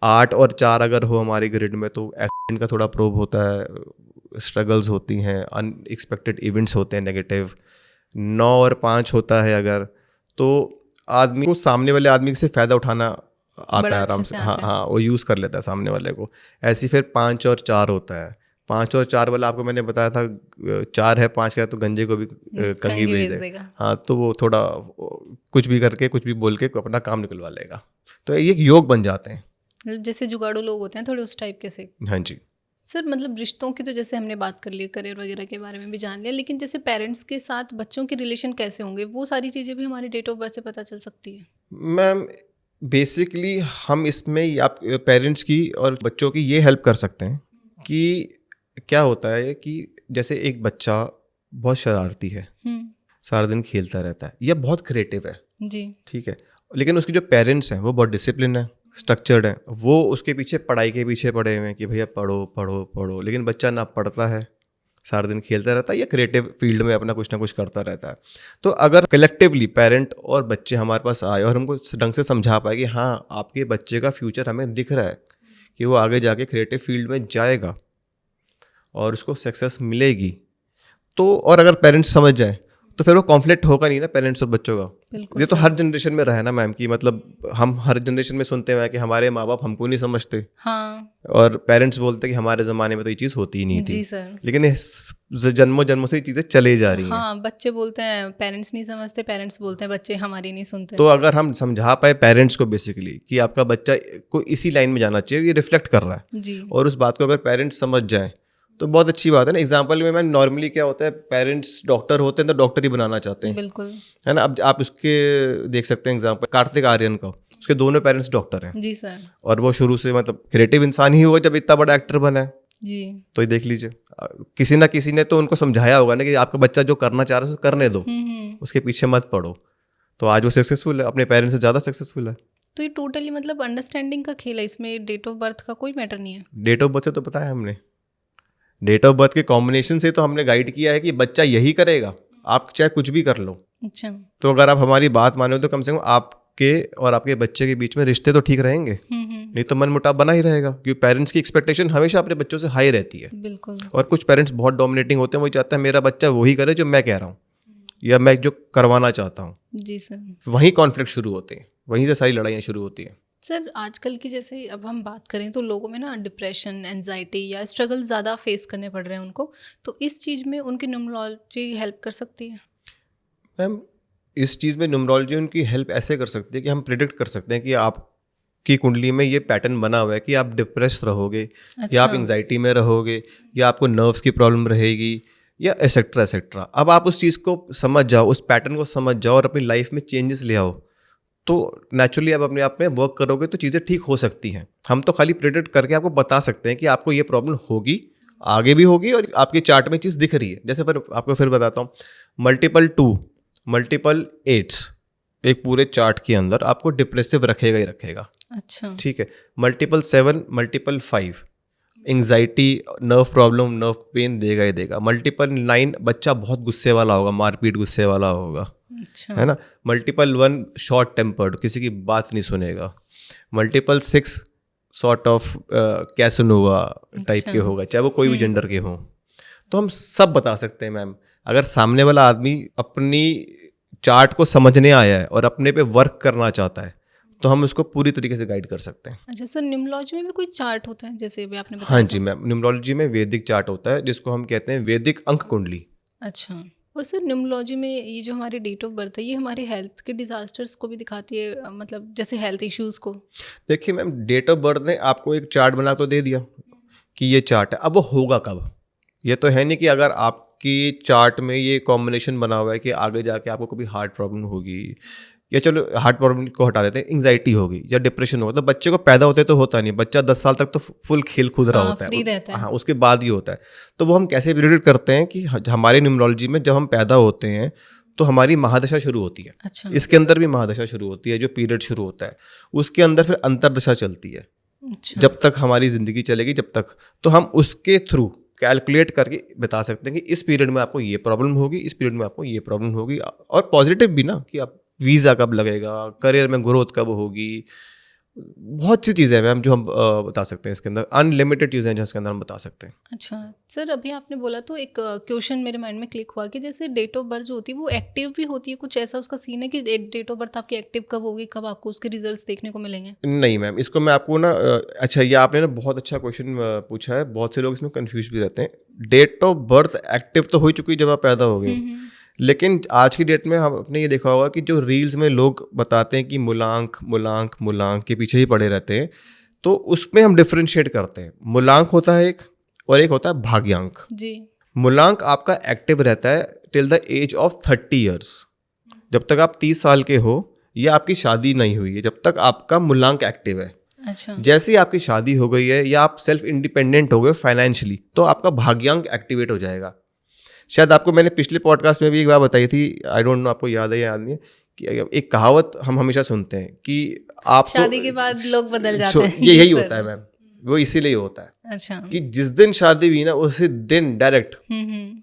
8 और 4 अगर हो हमारी ग्रिड में तो एक्सीडेंट का थोड़ा प्रोब होता है, स्ट्रगल्स होती हैं, अनएक्सपेक्टेड इवेंट्स होते हैं नेगेटिव। 9 और 5 होता है अगर, तो आदमी को सामने वाले आदमी से फ़ायदा उठाना आता बड़ा है आराम अच्छे से। से हाँ आता है। हाँ, वो यूज़ कर लेता है सामने वाले को। ऐसे फिर 5 और 4 होता है। 5 और 4 वाला आपको मैंने बताया था, 4 है 5 का, तो गंजे को भी कंघी कंघी भेज भेज दे। देगा। हाँ, तो वो थोड़ा कुछ भी करके, कुछ भी बोल के अपना काम निकलवा लेगा। तो ये एक योग बन जाते हैं। मतलब जैसे जुगाड़ू लोग होते हैं थोड़े उस टाइप के से। हाँ जी। सर मतलब रिश्तों की तो जैसे हमने बात कर ली, करियर वगैरह के बारे में भी जान लिया, लेकिन जैसे पेरेंट्स के साथ बच्चों के रिलेशन कैसे होंगे, वो सारी चीज़ें भी हमारी डेट ऑफ बर्थ से पता चल सकती है। मैम बेसिकली हम इसमें आप पेरेंट्स की और बच्चों की ये हेल्प कर सकते हैं कि क्या होता है कि जैसे एक बच्चा बहुत शरारती है, सारा दिन खेलता रहता है, या बहुत क्रिएटिव है, जी। ठीक है, लेकिन उसके जो पेरेंट्स हैं वो बहुत डिसिप्लिन है, स्ट्रक्चर्ड है, वो उसके पीछे पढ़ाई के पीछे पड़े हुए हैं कि भैया पढ़ो पढ़ो पढ़ो, लेकिन बच्चा ना पढ़ता है, सारा दिन खेलता रहता है या क्रिएटिव फील्ड में अपना कुछ ना कुछ करता रहता है। तो अगर कलेक्टिवली पेरेंट और बच्चे हमारे पास आए और हमको ढंग से समझा पाए कि हाँ आपके बच्चे का फ्यूचर हमें दिख रहा है कि वो आगे जाके क्रिएटिव फील्ड में जाएगा और उसको सक्सेस मिलेगी, तो और अगर पेरेंट्स समझ जाए तो फिर वो कॉन्फ्लिक्ट होगा नहीं ना पेरेंट्स और बच्चों का। बिल्कुल ये तो सर। हर जनरेशन में रहा है ना मैम, कि मतलब हम हर जनरेशन में सुनते हैं कि हमारे माँ बाप हमको नहीं समझते, हाँ। और पेरेंट्स बोलते हैं कि हमारे ज़माने में तो ये चीज़ होती ही नहीं थी। जी सर। लेकिन जन्मों जन्मों से ये चीज़ें चली जा रही हैं। हाँ, बच्चे बोलते हैं पेरेंट्स नहीं समझते, पेरेंट्स बोलते हैं बच्चे हमारी नहीं सुनते। तो अगर हम समझा पाए पेरेंट्स को बेसिकली कि आपका बच्चा को इसी लाइन में जाना चाहिए, ये रिफ्लेक्ट कर रहा है, जी। और उस बात को अगर पेरेंट्स समझ जाएं तो बहुत अच्छी बात है ना। एग्जाम्पल में मैं नॉर्मली क्या होता है, पेरेंट्स डॉक्टर होते हैं तो डॉक्टर ही बनाना चाहते हैं, बिल्कुल। है ना। अब आप उसके देख सकते हैं एग्जाम्पल कार्तिक आर्यन का, उसके दोनों पेरेंट्स डॉक्टर हैं, जी सर। और वो शुरू से मतलब क्रिएटिव इंसान ही हुआ जब इतना बड़ा एक्टर बना है। जी। तो ये देख लीजिए, किसी ना किसी ने तो उनको समझाया होगा ना कि आपका बच्चा जो करना चाह रहा है उसे करने दो, उसके पीछे मत पड़ो। तो आज वो सक्सेसफुल है, अपने पेरेंट्स से ज़्यादा सक्सेसफुल है। तो ये टोटली मतलब अंडरस्टैंडिंग का खेल है, इसमें डेट ऑफ बर्थ का कोई मैटर नहीं है। डेट ऑफ बर्थ से तो पता है हमने, डेट ऑफ बर्थ के कॉम्बिनेशन से तो हमने गाइड किया है कि बच्चा यही करेगा, आप चाहे कुछ भी कर लो। अच्छा। तो अगर आप हमारी बात मानो तो कम से कम आपके और आपके बच्चे के बीच में रिश्ते तो ठीक रहेंगे, नहीं तो मन मुटाव बना ही रहेगा, क्योंकि पेरेंट्स की एक्सपेक्टेशन हमेशा अपने बच्चों से हाई रहती है। बिल्कुल। और कुछ पेरेंट्स बहुत डोमिनेटिंग होते हैं, वही चाहता है मेरा बच्चा वही करे जो मैं कह रहा हूँ या मैं जो करवाना चाहता हूँ। जी सर। वहीं कॉन्फ्लिक्ट शुरू होते हैं, वहीं से सारी लड़ाइयाँ शुरू होती हैं। सर आजकल की जैसे अब हम बात करें तो लोगों में ना डिप्रेशन, एंजाइटी या स्ट्रगल ज़्यादा फेस करने पड़ रहे हैं उनको, तो इस चीज़ में उनकी न्यूमरोलॉजी हेल्प कर सकती है। मैम इस चीज़ में न्यूमरोलॉजी उनकी हेल्प ऐसे कर सकती है कि हम प्रिडिक्ट कर सकते हैं कि आपकी कुंडली में ये पैटर्न बना हुआ है कि आप डिप्रेस रहोगे, या आप एंजाइटी में रहोगे, या आपको नर्व्स की प्रॉब्लम रहेगी, या एसेट्रा एसेट्रा। अब आप उस चीज़ को समझ जाओ, उस पैटर्न को समझ जाओ और अपनी लाइफ में चेंजेस ले आओ, तो नेचुरली आप अपने आप में वर्क करोगे तो चीज़ें ठीक हो सकती हैं। हम तो खाली प्रिडिक्ट करके आपको बता सकते हैं कि आपको ये प्रॉब्लम होगी, आगे भी होगी, और आपके चार्ट में चीज़ दिख रही है। जैसे फिर आपको फिर बताता हूँ, मल्टीपल 2, मल्टीपल 8 एक पूरे चार्ट के अंदर आपको डिप्रेसिव रखेगा ही रखेगा। अच्छा। ठीक है। Multiple 7, multiple 5 anxiety, nerve problem, nerve pain देगा ही देगा। मल्टीपल 9 बच्चा बहुत गुस्से वाला होगा, मारपीट गुस्से वाला होगा, अच्छा। है ना। मल्टीपल 1 शॉर्ट टेम्पर्ड, किसी की बात नहीं सुनेगा। Multiple 6 sort of Casanova type के होगा, चाहे वो कोई भी जेंडर के हों। तो हम सब बता सकते हैं मैम। अगर सामने वाला आदमी अपनी चार्ट को समझने आया है और अपने पे वर्क करना चाहता है तो हम उसको पूरी तरीके से गाइड कर सकते हैं। अच्छा सर, न्यूमरोलॉजी में भी कोई चार्ट होता है जैसे अभी आपने बताया? हाँ जी मैम, न्यूमरोलॉजी में वैदिक चार्ट होता है जिसको हम कहते हैं वैदिक अंक कुंडली। अच्छा। और सर न्यूमरोलॉजी में ये जो हमारी डेट ऑफ बर्थ है, ये हमारे हेल्थ के डिजास्टर्स को भी दिखाती है, मतलब जैसे हेल्थ इश्यूज को? देखिए मैम, डेट ऑफ बर्थ ने आपको एक चार्ट बना तो दे दिया कि ये चार्ट है, अब वो होगा कब। ये तो है नहीं कि अगर आपके आपकी चार्ट में ये कॉम्बिनेशन बना हुआ है कि आगे जाके आपको कभी हार्ट प्रॉब्लम होगी, या चलो हार्ट प्रॉब्लम को हटा देते हैं, एंग्जाइटी होगी या डिप्रेशन होगा, तो बच्चे को पैदा होते तो होता नहीं, बच्चा 10 साल तक तो फुल खेल कूद रहा हाँ, होता फ्री है। रहता है। हाँ, उसके बाद ही होता है। तो वो हम कैसे प्रिडिक्ट करते हैं कि हमारी न्यूमरोलॉजी में जब हम पैदा होते हैं तो हमारी महादशा शुरू होती है। अच्छा। इसके अंदर भी महादशा शुरू होती है, जो पीरियड शुरू होता है उसके अंदर फिर अंतरदशा चलती है। अच्छा। जब तक हमारी ज़िंदगी चलेगी जब तक, तो हम उसके थ्रू कैलकुलेट करके बता सकते हैं कि इस पीरियड में आपको ये प्रॉब्लम होगी, इस पीरियड में आपको ये प्रॉब्लम होगी। और पॉजिटिव भी ना, कि आप वीज़ा कब लगेगा, करियर में ग्रोथ कब होगी, बहुत सी चीज़ें हैं मैम जो हम बता सकते हैं। इसके अंदर अनलिमिटेड चीज़ें हैं जिसके अंदर हम बता सकते हैं। अच्छा सर, अभी आपने बोला तो एक क्वेश्चन मेरे माइंड में क्लिक हुआ कि जैसे डेट ऑफ बर्थ जो होती है वो एक्टिव भी होती है, कुछ ऐसा उसका सीन है कि डेट ऑफ बर्थ आपकी एक्टिव कब होगी, कब आपको उसके रिजल्ट्स देखने को मिलेंगे? नहीं मैम, इसको मैं आपको ना अच्छा, ये आपने ना बहुत अच्छा क्वेश्चन पूछा है। बहुत से लोग इसमें कंफ्यूज भी रहते हैं। डेट ऑफ बर्थ एक्टिव तो हो चुकी जब आप पैदा हो गए, लेकिन आज की डेट में हम आपने ये देखा होगा कि जो रील्स में लोग बताते हैं कि मूलांक मूलांक मूलांक के पीछे ही पड़े रहते हैं, तो उसमें हम डिफ्रेंशिएट करते हैं। मूलांक होता है एक, और एक होता है भाग्यांक। जी। मूलांक आपका एक्टिव रहता है till the age of 30 years. जब तक आप 30 साल के हो या आपकी शादी नहीं हुई है, जब तक आपका मूलांक एक्टिव है। अच्छा। जैसे ही आपकी शादी हो गई है या आप सेल्फ इंडिपेंडेंट हो गए फाइनेंशियली, तो आपका भाग्यांक एक्टिवेट हो जाएगा। शायद आपको मैंने पिछले पॉडकास्ट में भी एक बार बताई थी, आई डोंट नो आपको याद है या याद नहीं है, कि एक कहावत हम हमेशा सुनते हैं कि आप शादी के बाद लोग बदल जाते हैं। ये यही सर। होता है मैम, वो इसीलिए होता है अच्छा। कि जिस दिन शादी हुई ना उसी दिन डायरेक्ट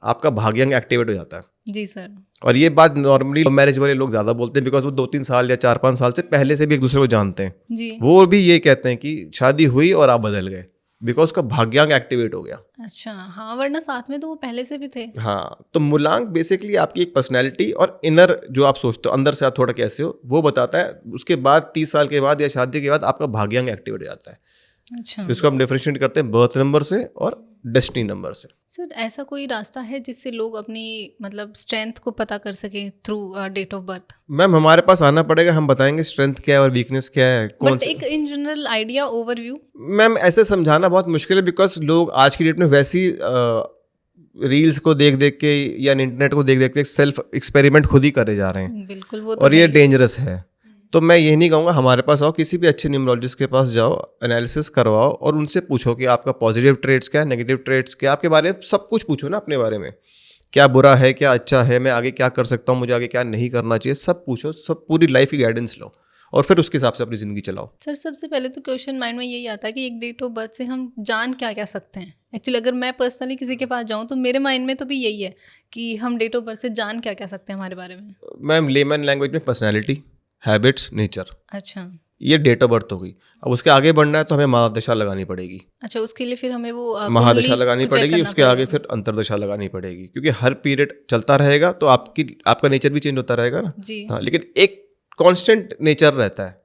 आपका भाग्यांक एक्टिवेट हो जाता है। जी सर। और ये बात नॉर्मली मैरिज वाले लोग ज़्यादा बोलते हैं, बिकॉज वो 2-3 साल या 4-5 साल से पहले से भी एक दूसरे को जानते हैं। जी। वो भी ये कहते हैं कि शादी हुई और आप बदल गए, बिकॉज उसका भाग्यांक एक्टिवेट हो गया। अच्छा, हाँ, वरना साथ में तो वो पहले से भी थे। हाँ, तो मूलांक बेसिकली आपकी एक पर्सनैलिटी और इनर जो आप सोचते हो अंदर से आप थोड़ा कैसे हो वो बताता है। उसके बाद 30 साल के बाद या शादी के बाद आपका भाग्यांक एक्टिवेट हो जाता है। अच्छा। जिसको हम डिफरेंशिएट करते हैं बर्थ नंबर से और डेस्टिनी नंबर से। सर, ऐसा कोई रास्ता है जिससे लोग अपनी मतलब स्ट्रेंथ को पता कर सकें through date of birth? Ma'am हमारे पास आना पड़ेगा, हम बताएंगे स्ट्रेंथ क्या है और वीकनेस क्या है। बट एक in general idea, overview. Ma'am ऐसे समझाना बहुत मुश्किल है, बिकॉज लोग आज की डेट में वैसी रील्स को देख देख के या इंटरनेट को देख देख के सेल्फ एक्सपेरिमेंट खुद ही करे जा रहे हैं। बिल्कुल, वो तो और ये है ही। डेंजरस है। तो मैं ये नहीं कहूँगा, हमारे पास आओ, किसी भी अच्छे न्यूमरोलॉजिस्ट के पास जाओ, एनालिसिस करवाओ और उनसे पूछो कि आपका पॉजिटिव ट्रेड्स क्या है, नेगेटिव ट्रेड्स क्या, आपके बारे में सब कुछ पूछो ना, अपने बारे में क्या बुरा है क्या अच्छा है, मैं आगे क्या कर सकता हूँ, मुझे आगे क्या नहीं करना चाहिए, सब पूछो, सब पूरी लाइफ की गाइडेंस लो और फिर उसके हिसाब से अपनी ज़िंदगी चलाओ। सर, सबसे पहले तो क्वेश्चन माइंड में यही आता है कि एक डेट ऑफ बर्थ से हम जान क्या क्या सकते हैं। एक्चुअली अगर मैं पर्सनली किसी के पास जाऊँ तो मेरे माइंड में तो भी यही है कि हम डेट ऑफ बर्थ से जान क्या क्या सकते हैं हमारे बारे में। मैम लेमन लैंग्वेज में पर्सनैलिटी, हैबिट्स, नेचर, अच्छा। ये डेट ऑफ बर्थ हो गई। अब उसके आगे बढ़ना है तो हमें महादशा लगानी पड़ेगी। अच्छा, उसके लिए फिर हमें वो महादशा कुंडली लगानी को check पड़ेगी, करना उसके आगे पड़ेगा। फिर अंतरदशा लगानी पड़ेगी, क्योंकि हर पीरियड चलता रहेगा तो आपका नेचर भी चेंज होता रहेगा ना। जी। हाँ, लेकिन एक कांस्टेंट नेचर रहता है।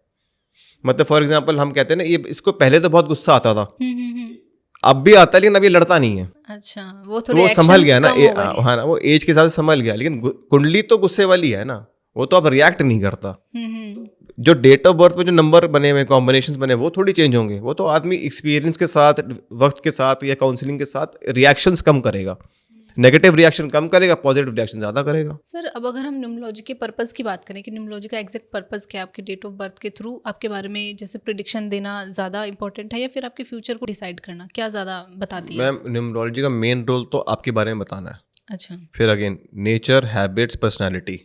मतलब फॉर एग्जांपल हम कहते हैं ना, ये इसको पहले तो बहुत गुस्सा आता था, अब भी आता है, लेकिन अब ये लड़ता नहीं है। अच्छा, वो तो थोड़े वो संभल गया ना, कम हो गए। हाँ ना, वो एज के साथ संभल गया। लेकिन कुंडली तो गुस्से वाली है ना, वो तो अब रिएक्ट नहीं करता। जो डेट ऑफ बर्थ में जो नंबर बने हुए, कॉम्बिनेशंस बने, वो थोड़ी चेंज होंगे। वो तो आदमी एक्सपीरियंस के साथ, वक्त के साथ या काउंसलिंग के साथ रिएक्शंस कम करेगा, नेगेटिव रिएक्शन कम करेगा, पॉजिटिव रिएक्शन ज़्यादा करेगा। सर, अब अगर हम न्यूमरोलॉजी के पर्पस की बात करें कि न्यूमरोलॉजी का एग्जैक्ट पर्पस क्या है, आपके डेट ऑफ बर्थ के थ्रू आपके बारे में जैसे प्रिडिक्शन देना ज़्यादा इंपॉर्टेंट है या फिर आपके फ्यूचर को डिसाइड करना, क्या ज़्यादा बताती है? मैम न्यूमरोलॉजी का मेन रोल तो आपके बारे में बताना है। अच्छा। फिर अगेन नेचर, हैबिट्स, पर्सनालिटी,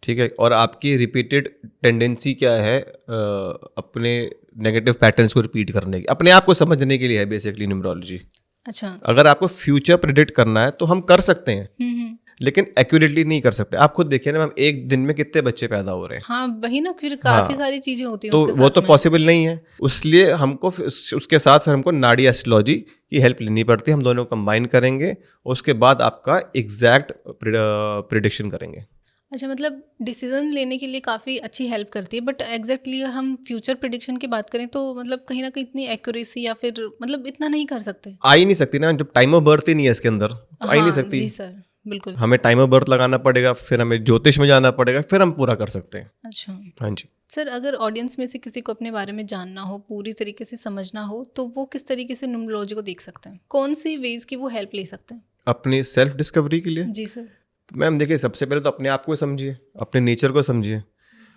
ठीक है, और आपकी रिपीटेड टेंडेंसी क्या है अपने नेगेटिव पैटर्न्स को रिपीट करने की, अपने आप को समझने के लिए है बेसिकली न्यूमरोलॉजी। अच्छा। अगर आपको फ्यूचर प्रेडिक्ट करना है तो हम कर सकते हैं, लेकिन एक्यूरेटली नहीं कर सकते। आप खुद देखिए ना मैम, एक दिन में कितने बच्चे पैदा हो रहे हैं। हाँ, वही ना, फिर काफ़ी सारी चीज़ें होती हैं तो उसके वो साथ तो में। पॉसिबल नहीं है, इसलिए हमको उसके साथ फिर हमको नाड़ी एस्ट्रोलॉजी की हेल्प लेनी पड़ती है। हम दोनों कंबाइन करेंगे, उसके बाद आपका एग्जैक्ट प्रिडिक्शन करेंगे। अच्छा, मतलब डिसीजन लेने के लिए काफ़ी अच्छी हेल्प करती है, बट एग्जैक्टली अगर हम फ्यूचर प्रिडिक्शन की बात करें तो मतलब कहीं ना कहीं इतनी एक्यूरेसी या फिर मतलब इतना नहीं कर सकते। आ ही नहीं सकती ना, जब टाइम ऑफ बर्थ ही नहीं है इसके अंदर, तो आ ही नहीं हाँ सकती। जी सर, बिल्कुल। हमें टाइम ऑफ बर्थ लगाना पड़ेगा, फिर हमें ज्योतिष में जाना पड़ेगा, फिर हम पूरा कर सकते हैं। अच्छा हाँ जी। सर, अगर ऑडियंस में से किसी को अपने बारे में जानना हो, पूरी तरीके से समझना हो, तो वो किस तरीके से न्यूमरोलॉजी को देख सकते हैं? कौन सी वेज की वो हेल्प ले सकते हैं? अपनी सेल्फ डिस्कवरी के लिए? जी सर। तो मैम देखिए, सबसे पहले तो अपने आप को समझिए, अपने नेचर को समझिए,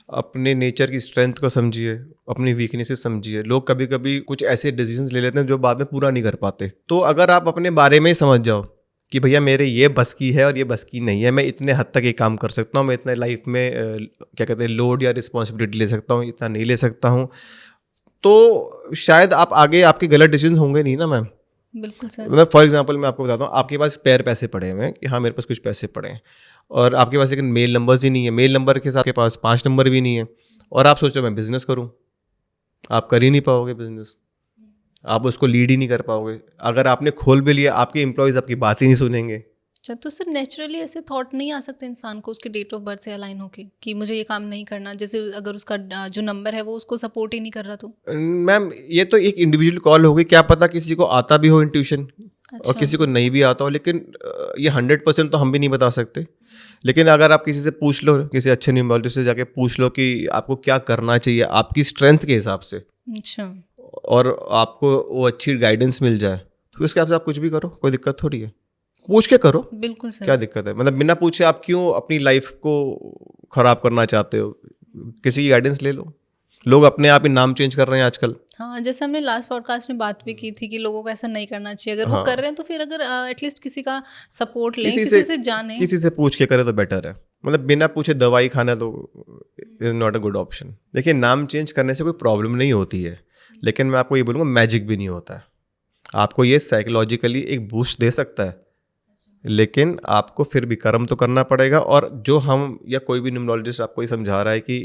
अपने नेचर की स्ट्रेंथ को समझिए, अपनी वीकनेसेस समझिए। लोग कभी कभी कुछ ऐसे डिसीजंस ले लेते हैं जो बाद में पूरा नहीं कर पाते। तो अगर आप अपने बारे में ही समझ जाओ कि भैया मेरे ये बस की है और ये बस की नहीं है, मैं इतने हद तक ये काम कर सकता हूँ, मैं इतने लाइफ में क्या कहते हैं लोड या रिस्पॉन्सिबिलिटी ले सकता हूँ, इतना नहीं ले सकता हूँ, तो शायद आप आगे आपके गलत डिसीजन होंगे नहीं ना मैम। बिल्कुल सर। मतलब फॉर एग्जांपल मैं आपको बताता हूँ, आपके पास स्पेयर पैसे पड़े हुए हैं कि हाँ मेरे पास कुछ पैसे पड़े हैं, और आपके पास लेकिन मेल नंबर्स ही नहीं है, मेल नंबर के साथ आपके पास 5 नंबर भी नहीं है, और आप सोचो मैं बिजनेस करूँ, आप कर ही नहीं पाओगे बिजनेस, आप उसको लीड ही नहीं कर पाओगे। अगर आपने खोल भी लिया, आपके एम्प्लॉयज़ आपकी बात ही नहीं सुनेंगे। अच्छा, तो सर नेचुरली ऐसे थॉट नहीं आ सकते इंसान को उसके डेट ऑफ बर्थ से अलाइन होके कि मुझे ये काम नहीं करना, जैसे अगर उसका जो नंबर है वो उसको सपोर्ट ही नहीं कर रहा तो? मैम ये तो एक इंडिविजुअल कॉल होगी, क्या पता किसी को आता भी हो इंट्यूशन और अच्छा। किसी को नहीं भी आता हो, लेकिन ये 100% तो हम भी नहीं बता सकते। लेकिन अगर आप किसी से पूछ लो, किसी अच्छे न्यूमरोलॉजिस्ट से जाके पूछ लो कि आपको क्या करना चाहिए आपकी स्ट्रेंथ के हिसाब से, अच्छा। और आपको वो अच्छी गाइडेंस मिल जाए, तो उसके हिसाब से आप कुछ भी करो, कोई दिक्कत थोड़ी है। पूछ के करो, बिल्कुल सर। क्या दिक्कत है? मतलब बिना पूछे आप क्यों अपनी लाइफ को खराब करना चाहते हो? किसी की गाइडेंस ले लो। लोग अपने आप ही नाम चेंज कर रहे हैं आजकल। हाँ, जैसे हमने लास्ट पॉडकास्ट में बात भी की थी कि लोगों को ऐसा नहीं करना चाहिए, अगर वो हाँ, कर रहे हैं तो फिर अगर एटलीस्ट किसी का सपोर्ट लें, किसी किसी से जाने। किसी से पूछ के करे तो बेटर है। मतलब बिना पूछे दवाई खाना तो is not a good option. देखिए, नाम चेंज करने से कोई प्रॉब्लम नहीं होती है, लेकिन मैं आपको ये बोलूँगा मैजिक भी नहीं होता है। आपको ये साइकोलॉजिकली एक बूस्ट दे सकता है, लेकिन आपको फिर भी कर्म तो करना पड़ेगा। और जो हम या कोई भी न्यूमरोलॉजिस्ट आपको ये समझा रहा है कि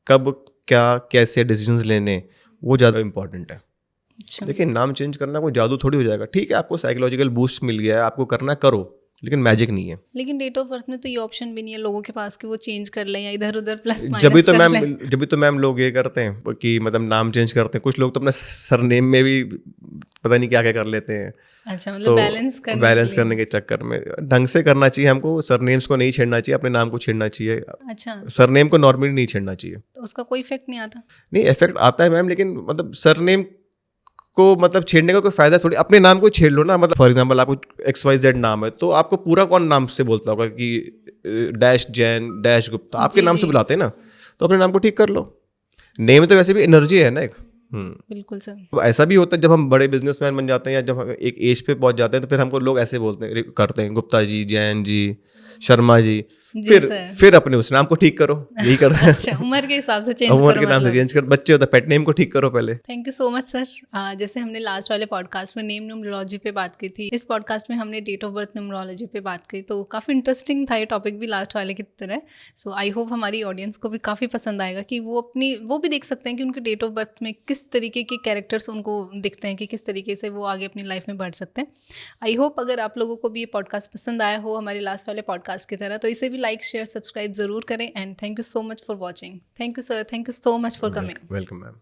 कब क्या कैसे डिसीजंस लेने, वो ज़्यादा इंपॉर्टेंट है। अच्छा। देखिए, नाम चेंज करना कोई जादू थोड़ी हो जाएगा। ठीक है, आपको साइकोलॉजिकल बूस्ट मिल गया है, आपको करना करो, लेकिन मैजिक नहीं है। लेकिन डेट ऑफ बर्थ में तो ये ऑप्शन भी नहीं है लोगों के पास कि वो चेंज कर लें या इधर उधर प्लस माइनस कर लें। जब भी तो मैम लोग ये करते हैं कि मतलब नाम चेंज करते हैं। कुछ लोग तो अपना सरनेम में भी पता नहीं क्या क्या कर लेते हैं। अच्छा, मतलब तो बैलेंस करने के चक्कर में ढंग से करना चाहिए हमको। सरनेम्स को नहीं छेड़ना चाहिए, अपने नाम को छेड़ना चाहिए। अच्छा, सरनेम को नॉर्मली नहीं छेड़ना चाहिए। तो उसका कोई इफेक्ट नहीं आता? नहीं, इफेक्ट आता है मैम, लेकिन मतलब सरनेम को मतलब छेड़ने का कोई फायदा थोड़ी। अपने नाम को छेड़ लो ना। मतलब फॉर एग्जांपल आपको XYZ नाम है, तो आपको पूरा कौन नाम से बोलता होगा कि डैश जैन डैश गुप्ता, आपके जी नाम से जी, बुलाते हैं ना। तो अपने नाम को ठीक कर लो। नेम तो वैसे भी एनर्जी है ना एक। बिल्कुल सर। तो ऐसा भी होता है जब हम बड़े बिजनेसमैन बन जाते हैं या जब हम एक एज पे पहुंच जाते हैं, तो फिर हमको लोग ऐसे बोलते हैं करते हैं, गुप्ता जी, जैन जी, शर्मा जी। जी सर। फिर अपने उस नाम को ठीक करो, यही करना है। अच्छा, उम्र के हिसाब से चेंज उम्र करो के नाम से मतलब। चेंज कर, बच्चे होता पेट नेम को ठीक करो पहले। Thank you so much sir. जैसे हमने लास्ट वाले पॉडकास्ट में नेम न्यूमरोलॉजी पे बात की थी, इस पॉडकास्ट में हमने डेट ऑफ बर्थ न्यूमरोलॉजी पे बात की, तो काफ़ी इंटरेस्टिंग था ये टॉपिक भी लास्ट वाले की तरह। सो आई होप हमारी ऑडियंस को भी काफ़ी पसंद आएगा कि वो भी देख सकते हैं कि उनके डेट ऑफ बर्थ में किस तरीके के कैरेक्टर्स उनको दिखते हैं, कि किस तरीके से वो आगे अपनी लाइफ में बढ़ सकते हैं। आई होप अगर आप लोगों को भी ये पॉडकास्ट पसंद आया हो हमारे लास्ट वाले पॉडकास्ट की तरह, तो इसे भी लाइक शेयर सब्सक्राइब ज़रूर करें। And thank you so much for watching. Thank you sir, thank you so much for coming. Welcome ma'am.